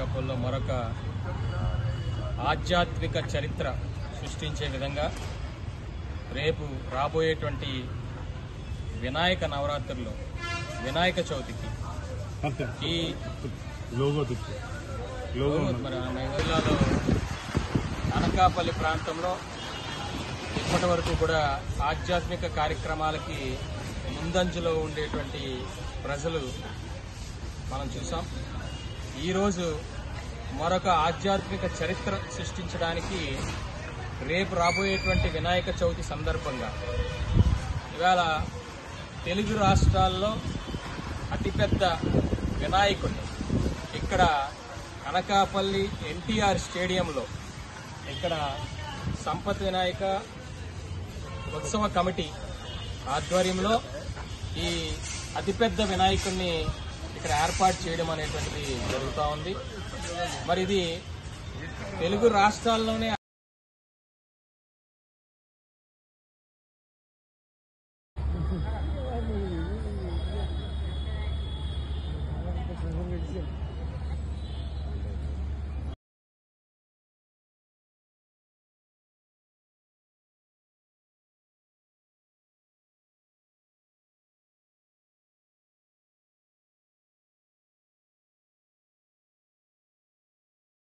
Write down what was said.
అనకాపల్లిలో మరొక ఆధ్యాత్మిక చరిత్ర సృష్టించే విధంగా రేపు రాబోయేటువంటి వినాయక నవరాత్రుల్లో వినాయక చవితికి ఈ జిల్లాలో అనకాపల్లి ప్రాంతంలో ఇప్పటి వరకు కూడా ఆధ్యాత్మిక కార్యక్రమాలకి ముందంజలో ఉండేటువంటి ప్రజలు మనం చూసాం. ఈరోజు మరొక ఆధ్యాత్మిక చరిత్ర సృష్టించడానికి రేపు రాబోయేటువంటి వినాయక చవితి సందర్భంగా ఇవాళ తెలుగు రాష్ట్రాల్లో అతిపెద్ద వినాయకుడిని ఇక్కడ అనకాపల్లి ఎన్టీఆర్ స్టేడియంలో ఇక్కడ సంపత్ వినాయక ఉత్సవ కమిటీ ఆధ్వర్యంలో ఈ అతిపెద్ద వినాయకుడిని ఇక్కడ ఏర్పాటు చేయడం అనేటువంటిది జరుగుతూ ఉంది. మరి ఇది తెలుగు రాష్ట్రాల్లోనే